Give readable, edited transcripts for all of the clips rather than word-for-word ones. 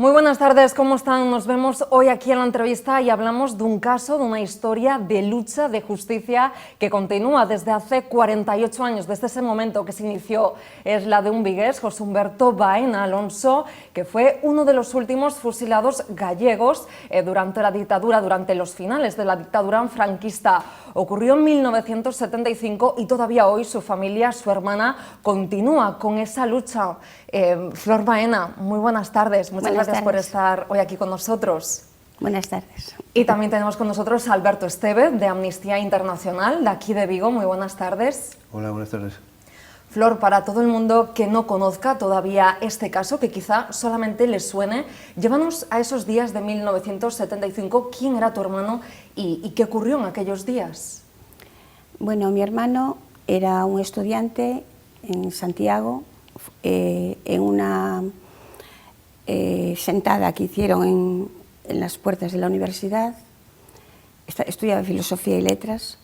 Muy buenas tardes, ¿cómo están? Nos vemos hoy aquí en la entrevista y hablamos de un caso, de una historia de lucha, de justicia que continúa desde hace 48 años, desde ese momento que se inició. Es la de un vigués, José Humberto Baena Alonso, que fue uno de los últimos fusilados gallegos durante la dictadura, durante los finales de la dictadura franquista. Ocurrió en 1975 y todavía hoy su familia, su hermana, continúa con esa lucha. Flor Baena, muy buenas tardes. Muchas gracias por estar hoy aquí con nosotros. Buenas tardes. Y también tenemos con nosotros a Alberto Estevez, de Amnistía Internacional, de aquí de Vigo. Muy buenas tardes. Hola, buenas tardes. Flor, para todo el mundo que no conozca todavía este caso, que quizá solamente le suene, llévanos a esos días de 1975. ¿Quién era tu hermano y qué ocurrió en aquellos días? Bueno, mi hermano era un estudiante en Santiago, en una sentada que hicieron en las puertas de la universidad. Estudiaba Filosofía y Letras,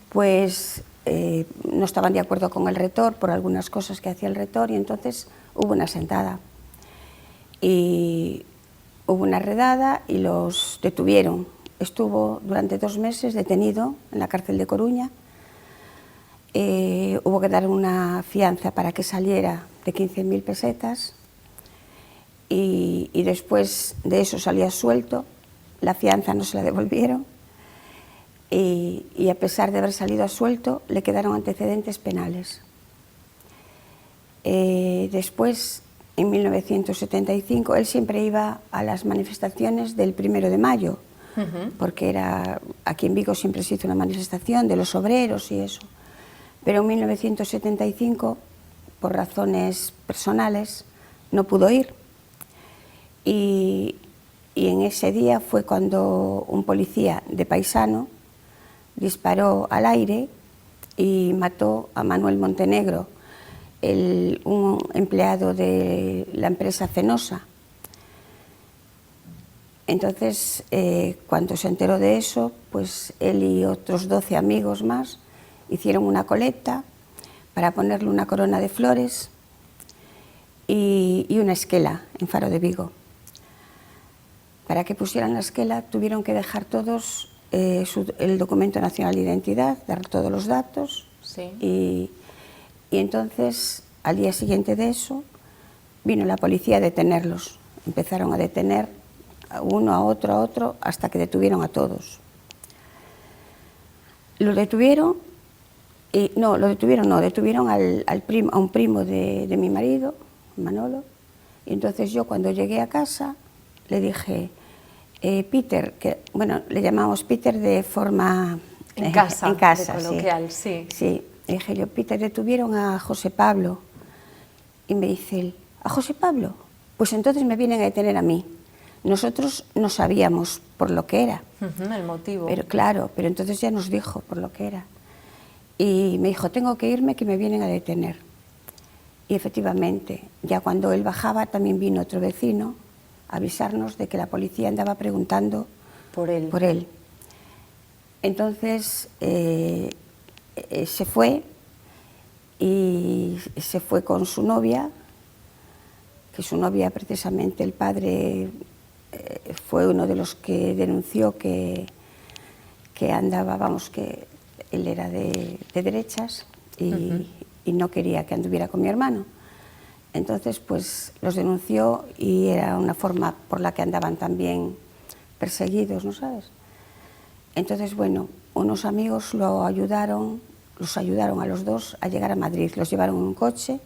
pues no estaban de acuerdo con el rector por algunas cosas que hacía el rector y entonces hubo una sentada y hubo una redada y los detuvieron. Estuvo durante 2 meses detenido en la cárcel de Coruña. Hubo que dar una fianza para que saliera de 15.000 pesetas y después de eso salía suelto. La fianza no se la devolvieron y a pesar de haber salido suelto le quedaron antecedentes penales. Después, en 1975, él siempre iba a las manifestaciones del 1 de mayo, porque aquí en Vigo siempre se hizo una manifestación de los obreros y eso. Pero en 1975, por razones personales, no pudo ir. Y en ese día fue cuando un policía de Paisano disparó al aire y mató a Manuel Montenegro, un empleado de la empresa Fenosa. Entonces, cuando se enteró de eso, pues él y otros 12 amigos más hicieron una colecta para ponerle una corona de flores y una esquela en Faro de Vigo. Para que pusieran la esquela tuvieron que dejar todos el documento nacional de identidad, dar todos los datos. Sí. Y entonces, al día siguiente de eso, vino la policía a detenerlos. Empezaron a detener a uno, a otro, hasta que detuvieron a todos. Los detuvieron. Detuvieron a un primo de mi marido, Manolo, y entonces yo cuando llegué a casa le dije, Peter, que bueno, le llamamos Peter de forma... En casa, de coloquial, sí. Sí, le dije yo, Peter, detuvieron a José Pablo, y me dice él, ¿a José Pablo? Pues entonces me vienen a detener a mí. Nosotros no sabíamos por lo que era. El motivo. Pero claro, pero entonces ya nos dijo por lo que era. Y me dijo, tengo que irme, que me vienen a detener. Y efectivamente, ya cuando él bajaba también vino otro vecino a avisarnos de que la policía andaba preguntando por él. Entonces se fue y se fue con su novia, que su novia precisamente el padre fue uno de los que denunció que andaba, vamos, que él era de derechas y no quería que anduviera con mi hermano. Entonces, pues los denunció y era una forma por la que andaban también perseguidos, ¿no sabes? Entonces, bueno, unos amigos los ayudaron a los dos a llegar a Madrid. Los llevaron en un coche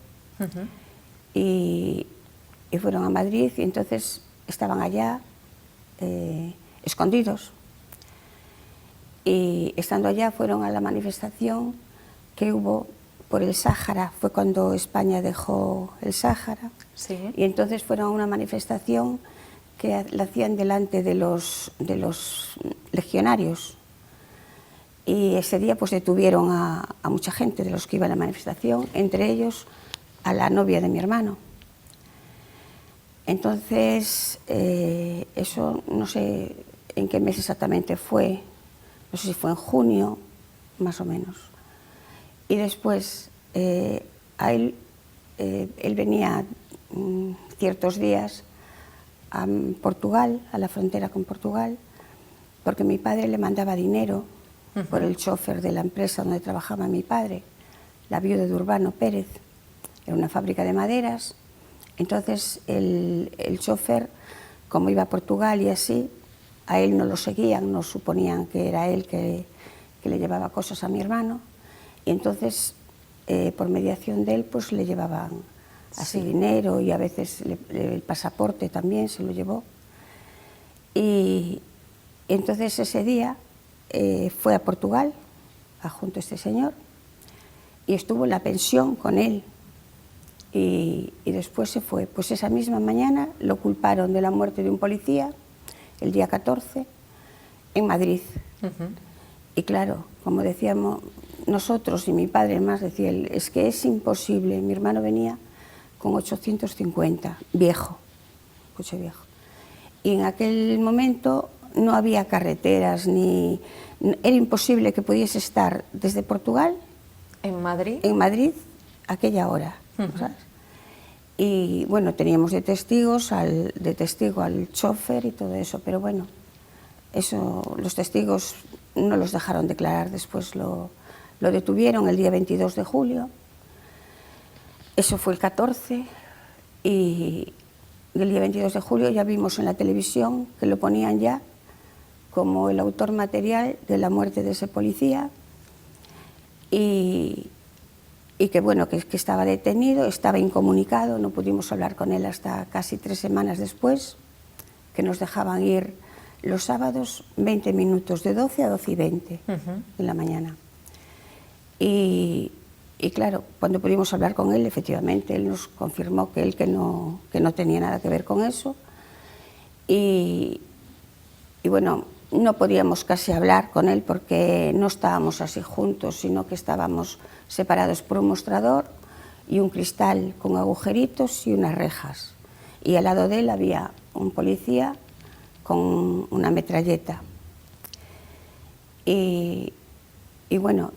y fueron a Madrid y entonces estaban allá escondidos. Y estando allá fueron a la manifestación que hubo por el Sáhara, fue cuando España dejó el Sáhara. Sí. Y entonces fueron a una manifestación que la hacían delante de los legionarios. Y ese día pues detuvieron a mucha gente de los que iban a la manifestación, entre ellos a la novia de mi hermano. Entonces, eso no sé en qué mes exactamente fue, no sé si fue en junio, más o menos. Y después, él venía ciertos días a Portugal, a la frontera con Portugal, porque mi padre le mandaba dinero por el chofer de la empresa donde trabajaba mi padre, la viuda de Urbano Pérez, era una fábrica de maderas. Entonces el chofer, como iba a Portugal y así, a él no lo seguían, no suponían que era él que le llevaba cosas a mi hermano, y entonces por mediación de él pues le llevaban así dinero, y a veces el pasaporte también se lo llevó. Y entonces ese día fue a Portugal, junto a este señor, y estuvo en la pensión con él, y después se fue. Pues esa misma mañana lo culparon de la muerte de un policía, el día 14, en Madrid. Y claro, como decíamos nosotros y mi padre más, decía él, es que es imposible. Mi hermano venía con 850, viejo, coche viejo. Y en aquel momento no había carreteras, era imposible que pudiese estar desde Portugal ¿En Madrid? En Madrid, a aquella hora, ¿sabes? Y bueno, teníamos de testigo al chofer y todo eso, pero bueno, eso, los testigos no los dejaron declarar, después lo detuvieron el día 22 de julio, eso fue el 14, y el día 22 de julio ya vimos en la televisión que lo ponían ya como el autor material de la muerte de ese policía, y que bueno, que estaba detenido, estaba incomunicado, no pudimos hablar con él hasta casi 3 semanas después, que nos dejaban ir los sábados 20 minutos, de 12 a 12 y 20 en la mañana. Y claro, cuando pudimos hablar con él, efectivamente, él nos confirmó que él que no tenía nada que ver con eso. Y bueno, no podíamos casi hablar con él porque no estábamos así juntos, sino que estábamos separados por un mostrador y un cristal con agujeritos y unas rejas. Y al lado de él había un policía con una metralleta. Y bueno,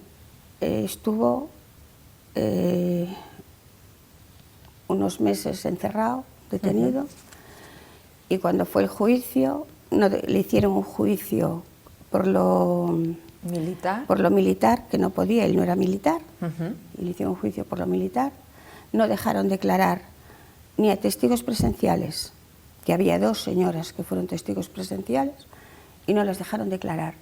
estuvo unos meses encerrado, detenido, y cuando fue el juicio, le hicieron un juicio por lo militar, que no podía, él no era militar, y le hicieron un juicio por lo militar. No dejaron declarar ni a testigos presenciales, que había 2 señoras que fueron testigos presenciales, y no las dejaron declarar.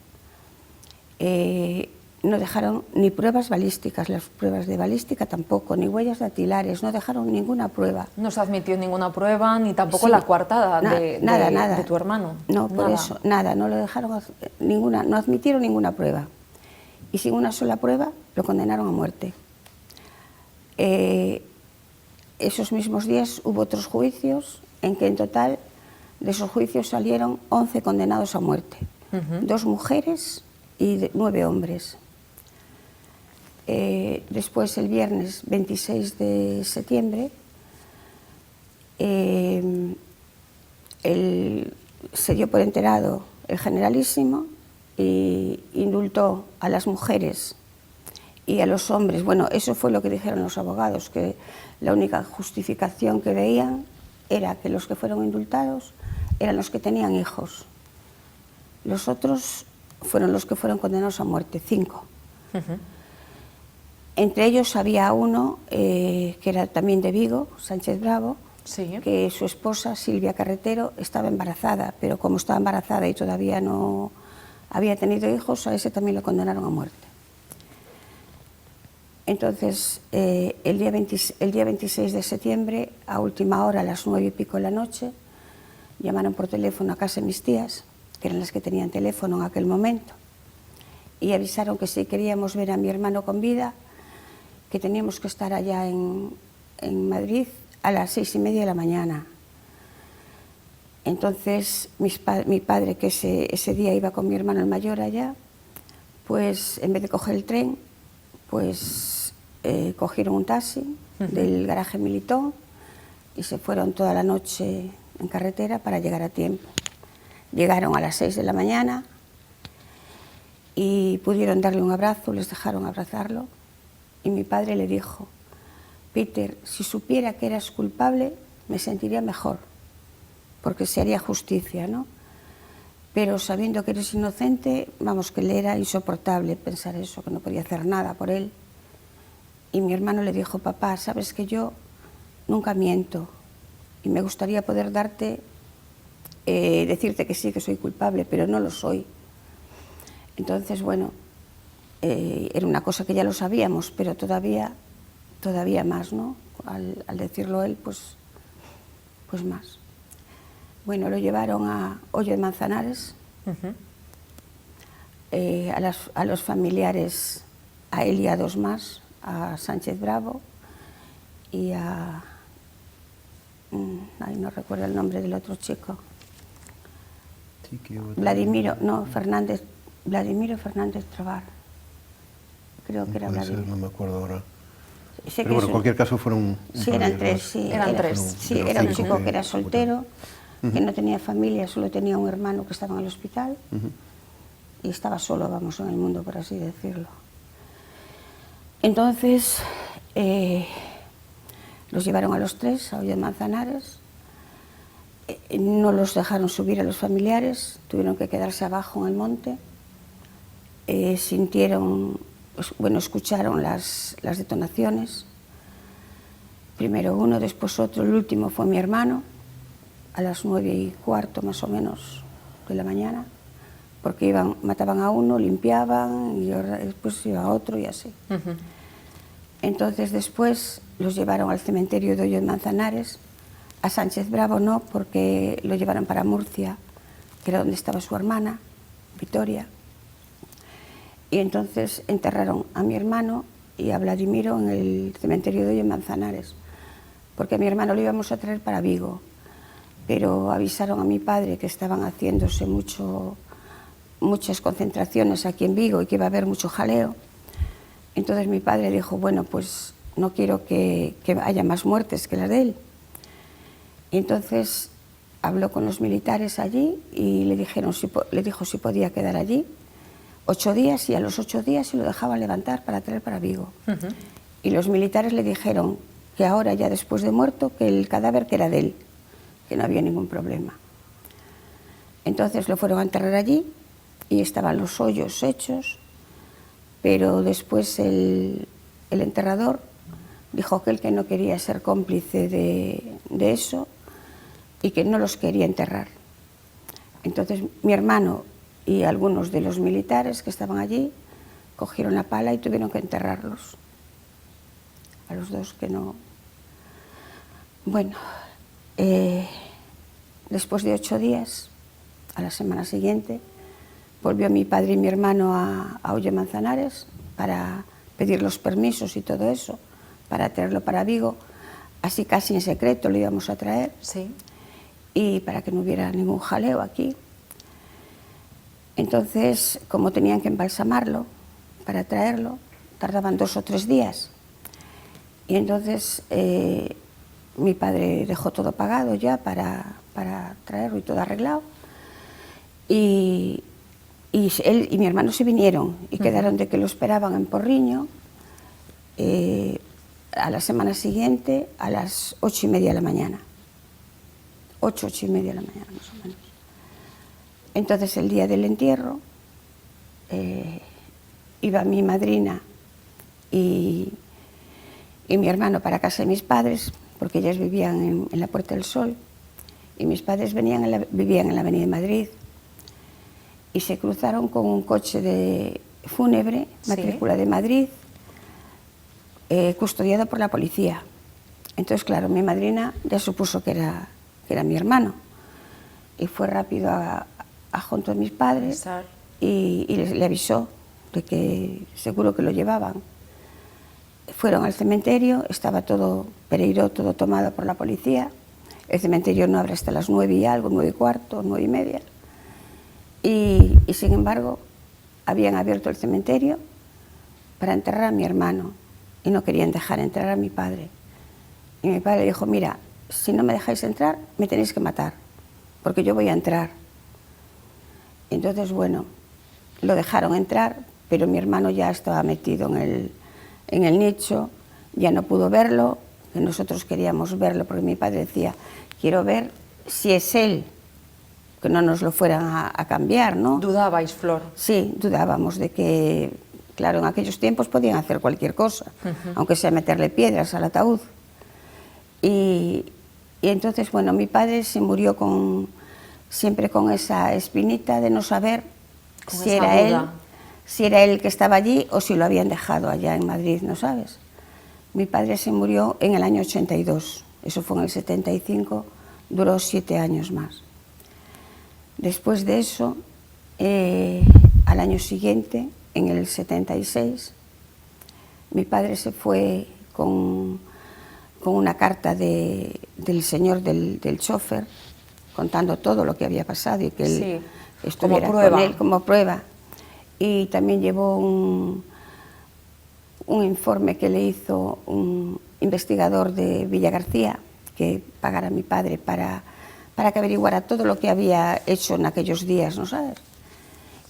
No dejaron ni pruebas balísticas, las pruebas de balística tampoco, ni huellas dactilares, no dejaron ninguna prueba. No se admitió ninguna prueba, ni tampoco la coartada de tu hermano. No, por eso, nada, no lo dejaron, no admitieron ninguna prueba. Y sin una sola prueba lo condenaron a muerte. Esos mismos días hubo otros juicios, en que en total de esos juicios salieron 11 condenados a muerte, 2 mujeres y 9 hombres. Después, el viernes 26 de septiembre, se dio por enterado el generalísimo y indultó a las mujeres y a los hombres. Bueno, eso fue lo que dijeron los abogados, que la única justificación que veían era que los que fueron indultados eran los que tenían hijos. Los otros fueron los que fueron condenados a muerte, 5. Entre ellos había uno que era también de Vigo, Sánchez Bravo, que su esposa, Silvia Carretero, estaba embarazada, pero como estaba embarazada y todavía no había tenido hijos, a ese también lo condenaron a muerte. Entonces, el día 26 de septiembre, a última hora, a las 9 y pico de la noche, llamaron por teléfono a casa de mis tías, que eran las que tenían teléfono en aquel momento, y avisaron que si queríamos ver a mi hermano con vida, que teníamos que estar allá en Madrid a las 6:30 de la mañana. Entonces mi padre, que ese día iba con mi hermano el mayor allá, pues en vez de coger el tren, pues cogieron un taxi del garaje Militón y se fueron toda la noche en carretera para llegar a tiempo. Llegaron a las 6 de la mañana y pudieron darle un abrazo, les dejaron abrazarlo. Y mi padre le dijo: Peter, si supiera que eras culpable, me sentiría mejor. porque se haría justicia, ¿no? Pero sabiendo que eres inocente, vamos, que le era insoportable pensar eso, que no podía hacer nada por él. Y mi hermano le dijo, papá, sabes que yo nunca miento y me gustaría poder decirte que sí, que soy culpable, pero no lo soy. Entonces, bueno, era una cosa que ya lo sabíamos, pero todavía más, ¿no? Al decirlo él, pues más. Bueno, lo llevaron a Hoyo de Manzanares, a los familiares, a él y a dos más, a Sánchez Bravo y a... ay, no recuerdo el nombre del otro chico. Vladimiro Fernández Trabar. Creo que era Vladimiro. No me acuerdo ahora. Sé Pero bueno, en cualquier caso fueron... Sí, eran tres, sí. Eran tres. Sí, era un chico que era soltero, que no tenía familia, solo tenía un hermano que estaba en el hospital y estaba solo, vamos, en el mundo, por así decirlo. Entonces, los llevaron a los tres a Hoyo de Manzanares, no los dejaron subir a los familiares, tuvieron que quedarse abajo en el monte, escucharon las detonaciones, primero uno, después otro, el último fue mi hermano, a las 9:15 más o menos de la mañana, porque mataban a uno, limpiaban, y después iba a otro y así. Entonces después los llevaron al cementerio de Hoyo de Manzanares, a Sánchez Bravo no, porque lo llevaron para Murcia, que era donde estaba su hermana, Vitoria. Y entonces enterraron a mi hermano y a Vladimiro en el cementerio de Hoyo de Manzanares, porque a mi hermano lo íbamos a traer para Vigo, pero avisaron a mi padre que estaban haciéndose muchas concentraciones aquí en Vigo y que iba a haber mucho jaleo. Entonces mi padre dijo, bueno, pues no quiero que haya más muertes que las de él. Y entonces habló con los militares allí y le dijo si podía quedar allí 8 días, y a los 8 días se lo dejaban levantar para traer para Vigo. Y los militares le dijeron que ahora, ya después de muerto, que el cadáver que era de él, que no había ningún problema. Entonces lo fueron a enterrar allí y estaban los hoyos hechos, pero después el enterrador dijo que él que no quería ser cómplice de eso y que no los quería enterrar. Entonces mi hermano y algunos de los militares que estaban allí cogieron la pala y tuvieron que enterrarlos. A los dos que no... Bueno, después de 8 días, a la semana siguiente, volvió mi padre y mi hermano a Hoyo de Manzanares para pedir los permisos y todo eso, para traerlo para Vigo, así casi en secreto lo íbamos a traer, Sí. y para que no hubiera ningún jaleo aquí. Entonces, como tenían que embalsamarlo para traerlo, tardaban 2 o 3 días. Y entonces mi padre dejó todo pagado ya para traerlo y todo arreglado. Y él y mi hermano se vinieron y quedaron de que lo esperaban en Porriño a la semana siguiente a las 8:30 de la mañana. 8:30 de la mañana más o menos. Entonces el día del entierro iba mi madrina y mi hermano para casa de mis padres, porque ellas vivían en la Puerta del Sol, y mis padres vivían en la Avenida de Madrid, y se cruzaron con un coche de fúnebre, matrícula de Madrid, custodiado por la policía. Entonces, claro, mi madrina ya supuso que era mi hermano, y fue rápido junto a mis padres y le avisó de que seguro que lo llevaban. Fueron al cementerio, estaba todo Pereiro, todo tomado por la policía. El cementerio no abre hasta las 9 y algo, 9:15, 9:30. Y sin embargo, habían abierto el cementerio para enterrar a mi hermano y no querían dejar entrar a mi padre. Y mi padre dijo, mira, si no me dejáis entrar, me tenéis que matar, porque yo voy a entrar. Entonces, bueno, lo dejaron entrar, pero mi hermano ya estaba metido en el nicho, ya no pudo verlo, que nosotros queríamos verlo, porque mi padre decía, quiero ver si es él, que no nos lo fueran a cambiar, ¿no? ¿Dudabais, Flor? Sí, dudábamos de que, claro, en aquellos tiempos podían hacer cualquier cosa, aunque sea meterle piedras al ataúd. Y entonces, bueno, mi padre se murió siempre con esa espinita de no saber si era él que estaba allí o si lo habían dejado allá en Madrid, ¿no sabes? Mi padre se murió en el año 82, eso fue en el 75, duró 7 años más. Después de eso, al año siguiente, en el 76, mi padre se fue con una carta del señor del chofer, contando todo lo que había pasado y que él estuviera con él como prueba. Y también llevó un informe que le hizo un investigador de Villagarcía, que pagara a mi padre para que averiguara todo lo que había hecho en aquellos días, ¿no sabes?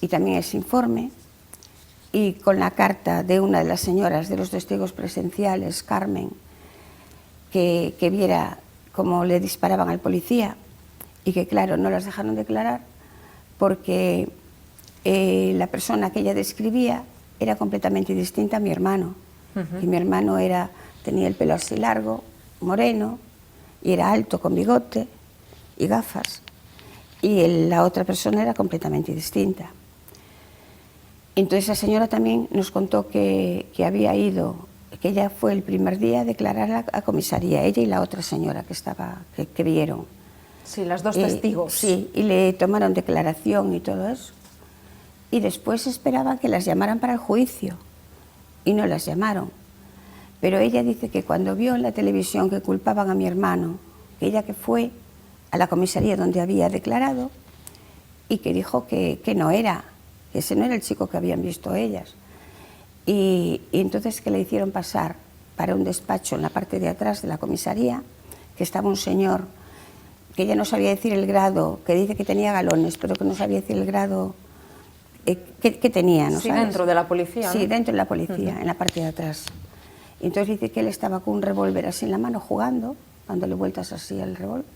Y también ese informe, y con la carta de una de las señoras de los testigos presenciales, Carmen, que viera cómo le disparaban al policía, y que claro, no las dejaron declarar, porque la persona que ella describía era completamente distinta a mi hermano. Y mi hermano tenía el pelo así largo, moreno, y era alto, con bigote y gafas, y la otra persona era completamente distinta. Entonces la señora también nos contó que había ido, que ella fue el primer día a declarar a comisaría, ella y la otra señora que vieron. Sí, las dos testigos. Sí, y le tomaron declaración y todo eso. Y después esperaban que las llamaran para el juicio, y no las llamaron. Pero ella dice que cuando vio en la televisión que culpaban a mi hermano, que ella que fue a la comisaría donde había declarado, y que dijo que no era, que ese no era el chico que habían visto ellas. Y entonces que le hicieron pasar para un despacho en la parte de atrás de la comisaría, que estaba un señor que ella no sabía decir el grado, que dice que tenía galones, pero que no sabía decir el grado que tenía, ¿no sabes? Dentro de la policía, ¿no? Sí, dentro de la policía, en la parte de atrás. Y entonces dice que él estaba con un revólver así en la mano jugando, dándole vueltas así al revólver,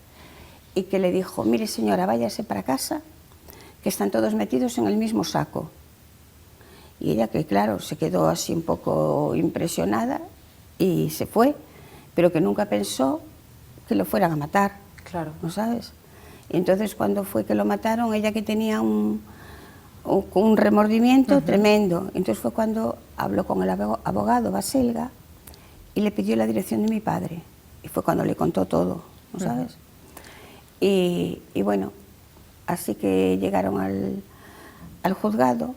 y que le dijo, mire señora, váyase para casa, que están todos metidos en el mismo saco. Y ella, que claro, se quedó así un poco impresionada y se fue, pero que nunca pensó que lo fueran a matar, claro, ¿no sabes? Y entonces cuando fue que lo mataron, ella que tenía un remordimiento tremendo, entonces fue cuando habló con el abogado Baselga y le pidió la dirección de mi padre, y fue cuando le contó todo, ¿no sabes? Y bueno, así que llegaron al juzgado,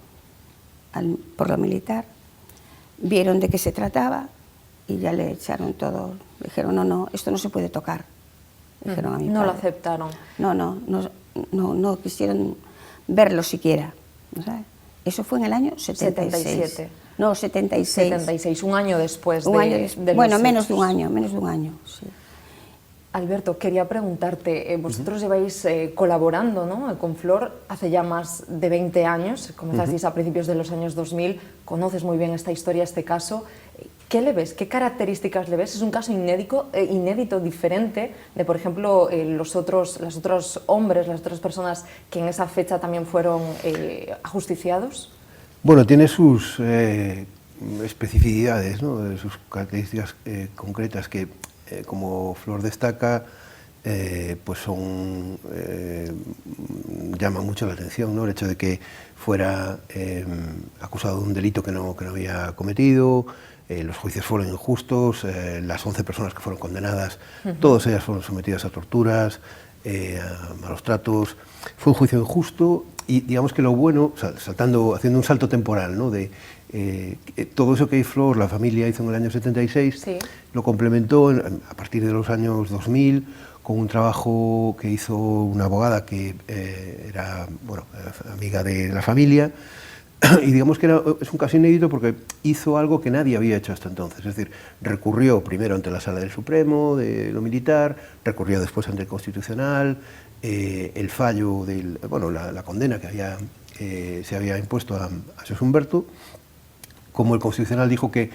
por lo militar, vieron de qué se trataba y ya le echaron todo, le dijeron, no, esto no se puede tocar, dijeron a mi padre. No lo aceptaron. No quisieron verlo siquiera, ¿no sabes? Eso fue en el año 76. 77. No, 76. 76, un año después de bueno, menos de un año, sí. Alberto, quería preguntarte, vosotros lleváis colaborando, ¿no?, con Flor hace ya más de 20 años, comenzasteis a principios de los años 2000, conoces muy bien esta historia, este caso. ¿Qué le ves? ¿Qué características le ves? Es un caso inédito, diferente de, por ejemplo, los otros hombres, las otras personas que en esa fecha también fueron ajusticiados. Bueno, tiene sus especificidades, ¿no?, sus características concretas que, como Flor destaca, pues llama mucho la atención, ¿no?, el hecho de que fuera acusado de un delito que no había cometido. Los juicios fueron injustos, las 11 personas que fueron condenadas, todas ellas fueron sometidas a torturas, a malos tratos. Fue un juicio injusto y digamos que lo bueno, haciendo un salto temporal, ¿no?, de todo eso que Flor, la familia, hizo en el año 76, sí, lo complementó a partir de los años 2000 con un trabajo que hizo una abogada que era amiga de la familia. Y digamos que es un caso inédito porque hizo algo que nadie había hecho hasta entonces, es decir, recurrió primero ante la Sala del Supremo de lo militar, recurrió después ante el Constitucional, el fallo, la condena que se había impuesto a Jesús Humberto. Como el Constitucional dijo que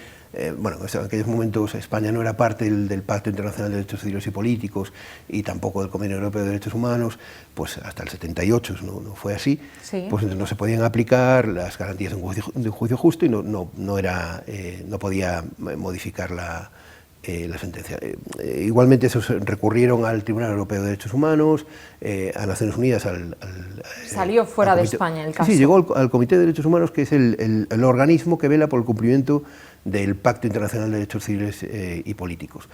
bueno, en aquellos momentos España no era parte del Pacto Internacional de Derechos Civiles y Políticos y tampoco del Convenio Europeo de Derechos Humanos, pues hasta el 78 no fue así, sí. Pues entonces no se podían aplicar las garantías de un juicio justo y no podía modificar la sentencia. Igualmente esos recurrieron al Tribunal Europeo de Derechos Humanos, a Naciones Unidas, salió fuera al de comité, España el caso. Sí, llegó al Comité de Derechos Humanos, que es el organismo que vela por el cumplimiento del Pacto Internacional de Derechos Civiles y Políticos.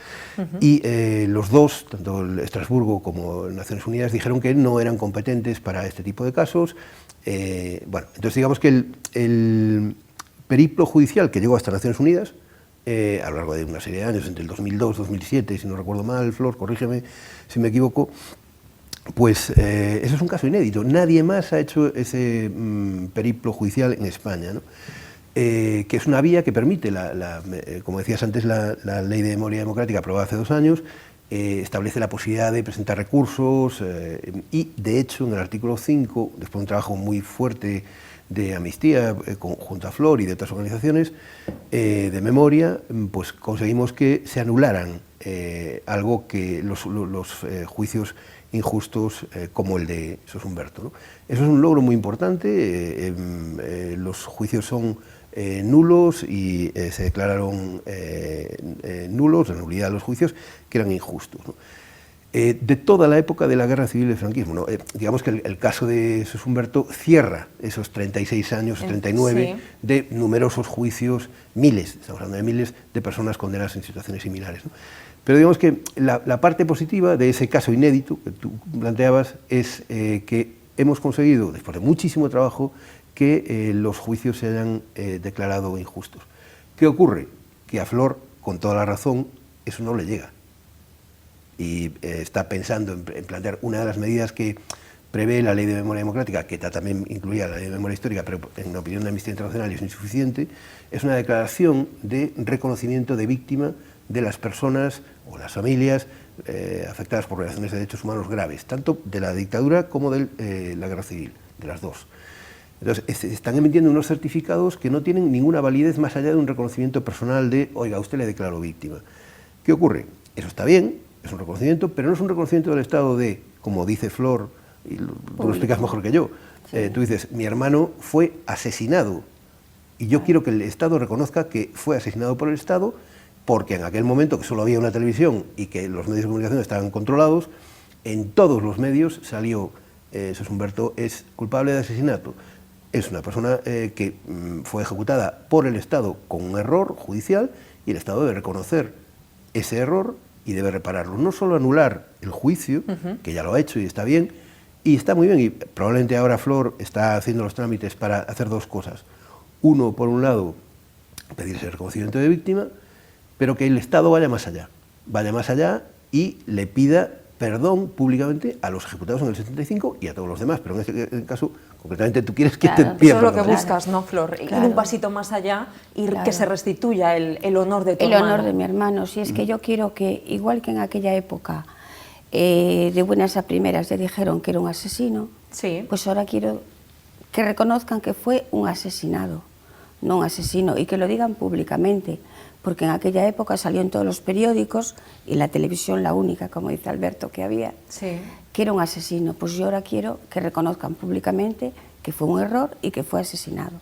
Y los dos, tanto el Estrasburgo como Naciones Unidas, dijeron que no eran competentes para este tipo de casos. Bueno, entonces digamos que el periplo judicial que llegó hasta Naciones Unidas, a lo largo de una serie de años, entre el 2002 y 2007, si no recuerdo mal, Flor, corrígeme si me equivoco, pues eso es un caso inédito. Nadie más ha hecho ese periplo judicial en España, ¿no? Que es una vía que permite, como decías antes, la Ley de Memoria Democrática aprobada hace 2 años, establece la posibilidad de presentar recursos y, de hecho, en el artículo 5, después de un trabajo muy fuerte de Amnistía, junto a Flor y de otras organizaciones de memoria, pues conseguimos que se anularan algo que los juicios injustos como el de Sos Humberto, ¿no? Eso es un logro muy importante. Los juicios son nulos y se declararon nulos, la nulidad de los juicios, que eran injustos, ¿no? De toda la época de la Guerra Civil del franquismo, ¿no? Digamos que el caso de Sos Humberto cierra esos 36 años, 39, sí, de numerosos juicios, miles, estamos hablando de miles de personas condenadas en situaciones similares, ¿no? Pero digamos que la parte positiva de ese caso inédito que tú planteabas es que hemos conseguido, después de muchísimo trabajo, que los juicios se hayan declarado injustos. ¿Qué ocurre? Que a Flor, con toda la razón, eso no le llega. Y está pensando en plantear una de las medidas que prevé la Ley de Memoria Democrática, que también incluía la Ley de Memoria Histórica, pero en la opinión de Amnistía Internacional es insuficiente, es una declaración de reconocimiento de víctima de las personas o las familias afectadas por violaciones de derechos humanos graves, tanto de la dictadura como de la guerra civil, de las dos. Entonces, están emitiendo unos certificados que no tienen ninguna validez más allá de un reconocimiento personal de, oiga, usted le declaró víctima. ¿Qué ocurre? Eso está bien, es un reconocimiento, pero no es un reconocimiento del Estado de, como dice Flor, y tú lo explicas mejor que yo, sí. Tú dices, mi hermano fue asesinado, y yo quiero que el Estado reconozca que fue asesinado por el Estado, porque en aquel momento que solo había una televisión y que los medios de comunicación estaban controlados, en todos los medios salió, Sos Humberto es culpable de asesinato. Es una persona que fue ejecutada por el Estado con un error judicial y el Estado debe reconocer ese error y debe repararlo. No solo anular el juicio, que ya lo ha hecho y está bien, y está muy bien, y probablemente ahora Flor está haciendo los trámites para hacer 2 cosas. Uno, por un lado, pedirse el reconocimiento de víctima, pero que el Estado vaya más allá y le pida perdón públicamente a los ejecutados en el 75 y a todos los demás, pero en este caso, concretamente, tú quieres que te pida eso es lo que perdón. buscas, ¿no, Flor? Claro. Ir un pasito más allá y que se restituya el honor de tu el hermano. honor de mi hermano. Si es que yo quiero que, igual que en aquella época, de buenas a primeras le dijeron que era un asesino, sí. Pues ahora quiero que reconozcan que fue un asesinado, no un asesino, y que lo digan públicamente, porque en aquella época salió en todos los periódicos y la televisión la única, como dice Alberto, que había, Sí. que era un asesino. Pues yo ahora quiero que reconozcan públicamente que fue un error y que fue asesinado.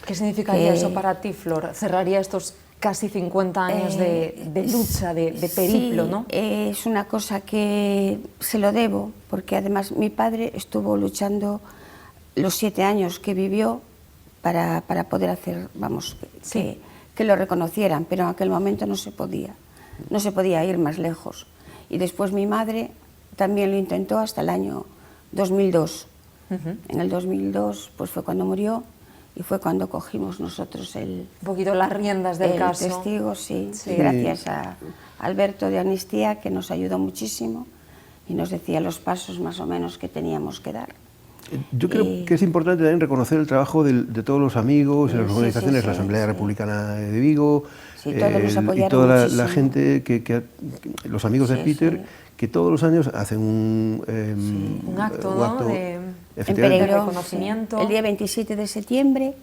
¿Qué significaría eso para ti, Flor? Cerraría estos casi 50 años de lucha, de periplo, sí, ¿no? Es una cosa que se lo debo, porque además mi padre estuvo luchando los 7 años que vivió para poder hacer, vamos, Sí. que lo reconocieran, pero en aquel momento no se podía ir más lejos. Y después mi madre también lo intentó hasta el año 2002. En el 2002 pues fue cuando murió y fue cuando cogimos nosotros un poquito las riendas del caso. El testigo, sí, Sí. gracias a Alberto de Amnistía, que nos ayudó muchísimo y nos decía los pasos más o menos que teníamos que dar. Yo creo que es importante también reconocer el trabajo de todos los amigos y las Sí, organizaciones, sí, la Asamblea sí. Toda de Vigo, Sí, todos nos apoyaron y toda la muchísimo. gente, los amigos de Sí, Peter, sí. que todos los años hacen Un acto, ¿no? En Efectivamente. Pereiró, De reconocimiento. sí. El día 27 de septiembre,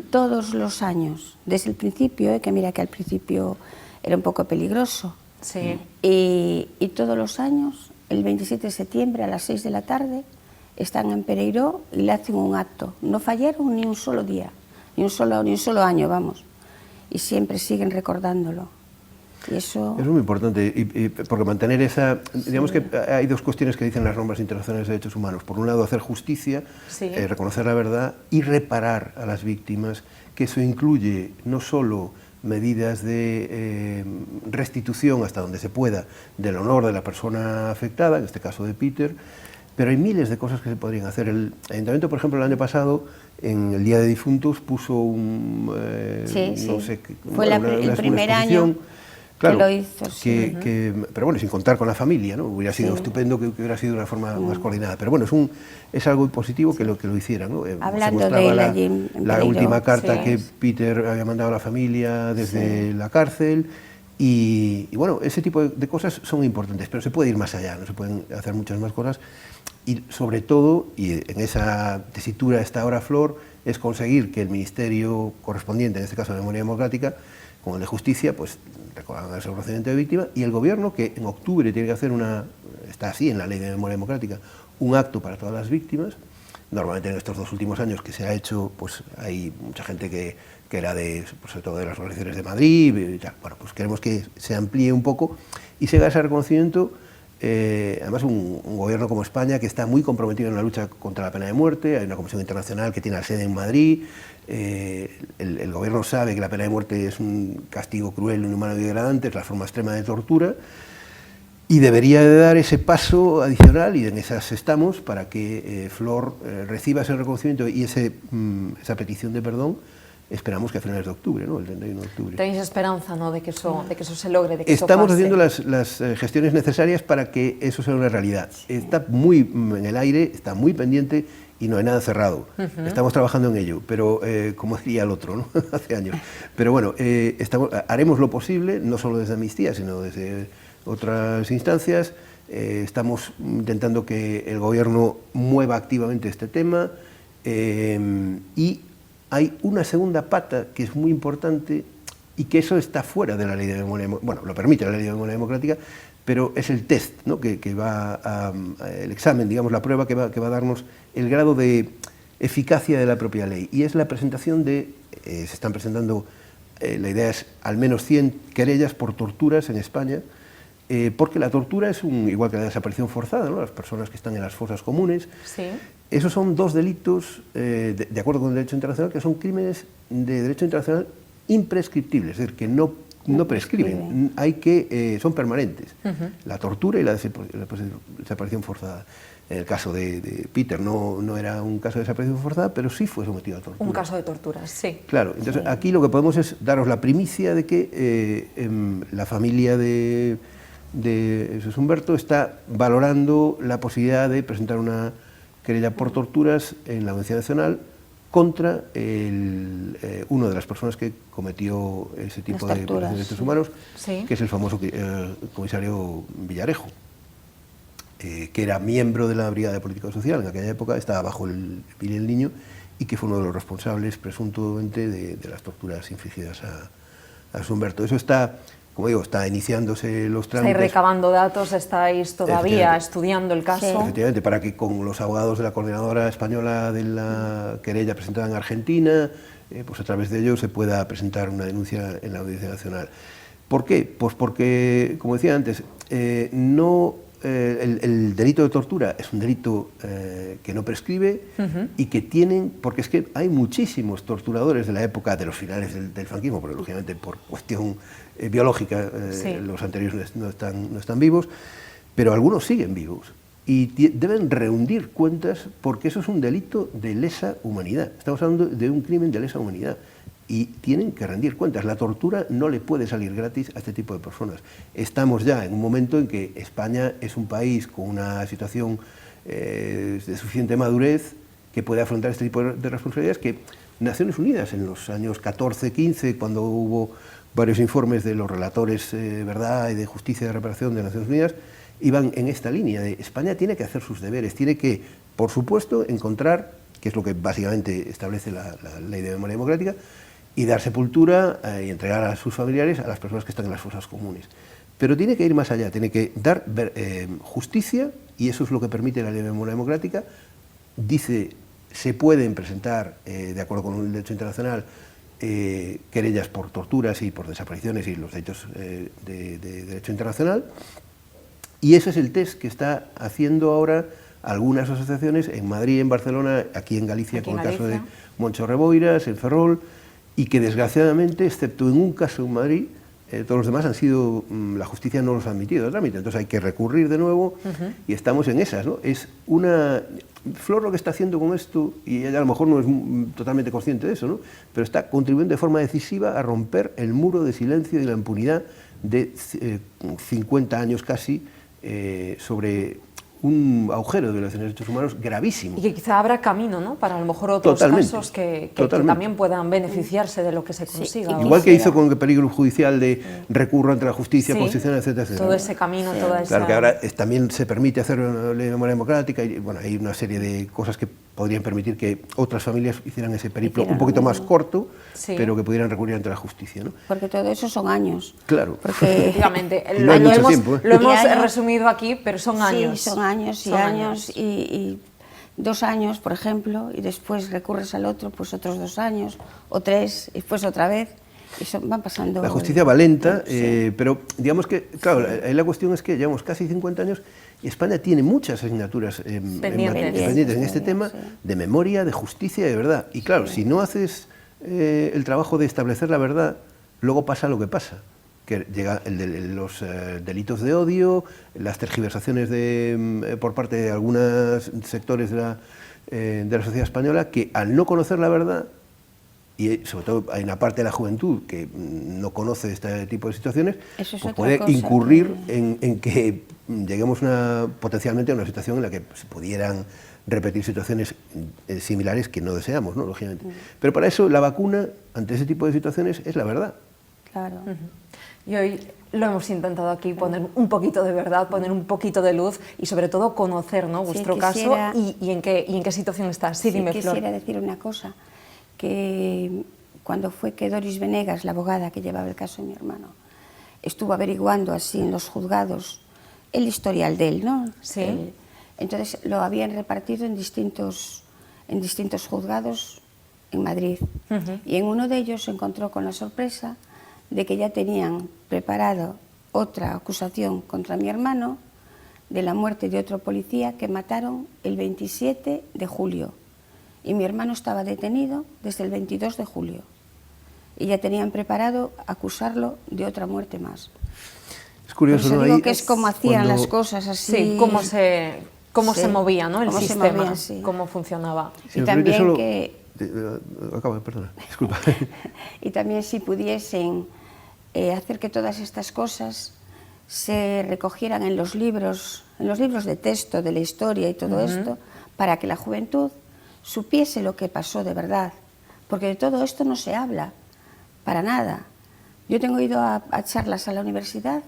todos los años, desde el principio, que mira que al principio era un poco peligroso, Sí. y todos los años, el 27 de septiembre a las 6 de la tarde, están en Pereiró y le hacen un acto. No fallaron ni un solo día, ni un solo año, vamos. Y siempre siguen recordándolo. Y eso... Es muy importante, porque mantener esa... Digamos que hay dos cuestiones que dicen las normas internacionales de derechos humanos. Por un lado, hacer justicia, Sí. reconocer la verdad y reparar a las víctimas, que eso incluye no solo medidas de restitución hasta donde se pueda del honor de la persona afectada, en este caso de Peter, pero hay miles de cosas que se podrían hacer. El Ayuntamiento, por ejemplo, el año pasado, en el Día de Difuntos, puso un... no sé, fue el primer año claro, que lo hizo. Sí. Pero bueno, sin contar con la familia, ¿no? Hubiera sido estupendo que hubiera sido de una forma más coordinada. Pero bueno, es algo positivo que lo hicieran, ¿no? Hablando se mostraba de él allí en la Pereiró, última carta sí. que Peter había mandado a la familia desde la cárcel. Y bueno, ese tipo de cosas son importantes, pero se puede ir más allá, no se pueden hacer muchas más cosas. Y sobre todo, y en esa tesitura está ahora Flor, es conseguir que el ministerio correspondiente, en este caso de Memoria Democrática, con el de Justicia, pues hagan el reconocimiento de víctima, y el gobierno, que en octubre tiene que hacer está así en la ley de Memoria Democrática, un acto para todas las víctimas. Normalmente en estos 2 últimos años que se ha hecho, pues hay mucha gente que era pues, sobre todo de las organizaciones de Madrid y tal. Bueno, pues queremos que se amplíe un poco y se haga ese reconocimiento. Además, un gobierno como España, que está muy comprometido en la lucha contra la pena de muerte. Hay una comisión internacional que tiene la sede en Madrid. El gobierno sabe que la pena de muerte es un castigo cruel, inhumano y degradante, es la forma extrema de tortura, y debería de dar ese paso adicional, y en esas estamos, para que Flor reciba ese reconocimiento y esa petición de perdón. Esperamos que a finales de octubre, ¿no? El 31 de octubre. Tenéis esperanza, ¿no?, de que eso se logre, de que Estamos eso pase. haciendo las gestiones necesarias para que eso sea una realidad. Está muy en el aire, está muy pendiente y no hay nada cerrado. Estamos trabajando en ello, pero como decía el otro, ¿no? Hace años. Pero bueno, haremos lo posible, no solo desde Amnistía, sino desde otras instancias. Estamos intentando que el gobierno mueva activamente este tema y hay una segunda pata que es muy importante y que eso está fuera de la ley de memoria, bueno, lo permite la ley de memoria democrática, pero es el test, ¿no? que va el examen, digamos, la prueba que va a darnos el grado de eficacia de la propia ley. Y es la presentación se están presentando, la idea es al menos 100 querellas por torturas en España, porque la tortura es igual que la desaparición forzada, ¿no? Las personas que están en las fosas comunes. Sí. Esos son 2 delitos, de acuerdo con el derecho internacional, que son crímenes de derecho internacional imprescriptibles, es decir, que no prescriben, son permanentes. La tortura y la desaparición forzada. En el caso de Peter no era un caso de desaparición forzada, pero sí fue sometido a tortura. Un caso de torturas, sí. Claro, entonces aquí lo que podemos es daros la primicia de que la familia de Jesús Humberto está valorando la posibilidad de presentar una querella por torturas en la Audiencia Nacional contra uno de las personas que cometió ese tipo de violaciones de derechos humanos, que es el famoso comisario Villarejo, que era miembro de la Brigada de Política Social en aquella época, estaba bajo el Pin y el Niño, y que fue uno de los responsables presuntamente de las torturas infligidas a Humberto. Eso está, como digo, está iniciándose los trámites. Estáis recabando datos, estáis todavía estudiando el caso. Sí. Efectivamente, para que con los abogados de la Coordinadora Española de la querella presentada en Argentina, pues a través de ello se pueda presentar una denuncia en la Audiencia Nacional. ¿Por qué? Pues porque, como decía antes, el delito de tortura es un delito que no prescribe y que porque es que hay muchísimos torturadores de la época de los finales del franquismo, porque lógicamente por cuestión biológica los anteriores no están vivos, pero algunos siguen vivos y deben rendir cuentas porque eso es un delito de lesa humanidad. Estamos hablando de un crimen de lesa humanidad. Y tienen que rendir cuentas. La tortura no le puede salir gratis a este tipo de personas. Estamos ya en un momento en que España es un país con una situación de suficiente madurez que puede afrontar este tipo de responsabilidades, que Naciones Unidas en los años 14, 15, cuando hubo varios informes de los relatores de verdad y de justicia y de reparación de Naciones Unidas, iban en esta línea de España tiene que hacer sus deberes, tiene que por supuesto, encontrar, que es lo que básicamente establece la Ley de Memoria Democrática, y dar sepultura y entregar a sus familiares a las personas que están en las fosas comunes. Pero tiene que ir más allá, tiene que dar justicia, y eso es lo que permite la Ley de Memoria Democrática. Dice, se pueden presentar, de acuerdo con el derecho internacional, querellas por torturas y por desapariciones y los derechos de derecho internacional, y ese es el test que está haciendo ahora algunas asociaciones en Madrid, en Barcelona, aquí en Galicia, con el caso de Moncho Reboiras, en Ferrol, y que desgraciadamente, excepto en un caso en Madrid, todos los demás han sido, la justicia no los ha admitido a trámite, entonces hay que recurrir de nuevo y estamos en esas, ¿no? Es una... Flor lo que está haciendo con esto, y ella a lo mejor no es totalmente consciente de eso, ¿no? Pero está contribuyendo de forma decisiva a romper el muro de silencio y la impunidad de 50 años casi sobre un agujero de violaciones de derechos humanos gravísimo. Y que quizá habrá camino, ¿no?, para a lo mejor otros casos que también puedan beneficiarse de lo que se consiga. Igual que hizo con el peligro judicial de recurso ante la justicia constitucional, etcétera, etcétera. Todo ese camino, toda esa... Claro que ahora también se permite hacer una ley de memoria democrática y bueno, hay una serie de cosas que podrían permitir que otras familias hicieran ese periplo un poquito más corto, pero que pudieran recurrir ante la justicia, ¿no? Porque todo eso son años. Claro. Porque efectivamente, no hay mucho tiempo, lo hemos resumido aquí, pero son años. Sí, son años y años, y 2 años, por ejemplo, y después recurres al otro, pues otros 2 años, o 3, y después otra vez, y van pasando... La justicia va lenta, pero digamos que, claro, la cuestión es que llevamos casi 50 años y España tiene muchas asignaturas pendientes en este tema, de memoria, de justicia y de verdad. Y claro, si no haces el trabajo de establecer la verdad, luego pasa lo que pasa, que llega los delitos de odio, las tergiversaciones por parte de algunos sectores de la sociedad española, que al no conocer la verdad, y sobre todo hay una parte de la juventud que no conoce este tipo de situaciones, pues puede incurrir en que lleguemos potencialmente a una situación en la que se pudieran repetir situaciones similares que no deseamos, ¿no?, lógicamente. Pero para eso la vacuna ante ese tipo de situaciones es la verdad. Claro. Y hoy lo hemos intentado aquí, poner un poquito de verdad, poner un poquito de luz y sobre todo conocer, ¿no?, vuestro caso y en qué situación estás. Sí, dime, Flor. Quisiera decir una cosa, que cuando fue que Doris Venegas, la abogada que llevaba el caso de mi hermano, estuvo averiguando así en los juzgados el historial de él, ¿no? Sí. Entonces lo habían repartido en distintos juzgados en Madrid. Y en uno de ellos se encontró con la sorpresa de que ya tenían preparado otra acusación contra mi hermano de la muerte de otro policía que mataron el 27 de julio. Y mi hermano estaba detenido desde el 22 de julio. Y ya tenían preparado acusarlo de otra muerte más. Es curioso, ¿no? Digo que es como hacían las cosas así. Sí, cómo se movía, ¿no?, el sistema, cómo funcionaba. Sí, y también solo... que... Acabo, perdona, disculpa. Y también si pudiesen hacer que todas estas cosas se recogieran en los libros de texto de la historia y todo esto, para que la juventud supiese lo que pasó de verdad, porque de todo esto no se habla, para nada. Yo tengo ido a charlas a la universidad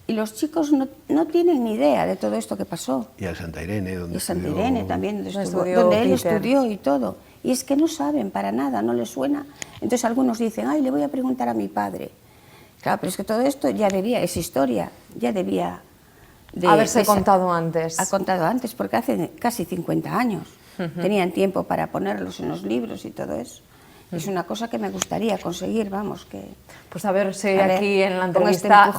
y los chicos no tienen ni idea de todo esto que pasó. Y a Santa Irene, donde Santa Irene también, donde él estudió y todo. Y es que no saben para nada, no les suena. Entonces algunos dicen, ay, le voy a preguntar a mi padre. Claro, pero es que todo esto ya debía, es historia, ya debía... haberse contado antes. Ha contado antes, porque hace casi 50 años. Tenían tiempo para ponerlos en los libros y todo eso. Es una cosa que me gustaría conseguir, vamos, que... Pues a ver si aquí en la entrevista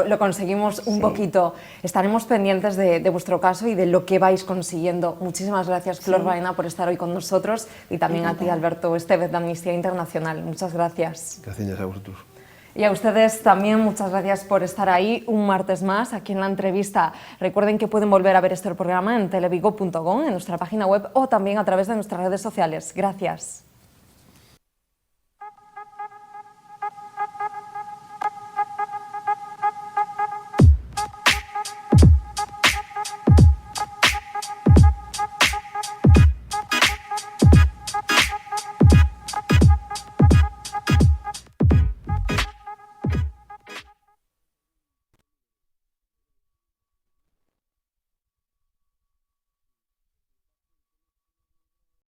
lo conseguimos un poquito. Estaremos pendientes de vuestro caso y de lo que vais consiguiendo. Muchísimas gracias, Flor Baena, por estar hoy con nosotros, y también a ti, Alberto Estevez, de Amnistía Internacional. Muchas gracias. Gracias a vosotros. Y a ustedes también muchas gracias por estar ahí un martes más aquí en la entrevista. Recuerden que pueden volver a ver este programa en televigo.com, en nuestra página web, o también a través de nuestras redes sociales. Gracias.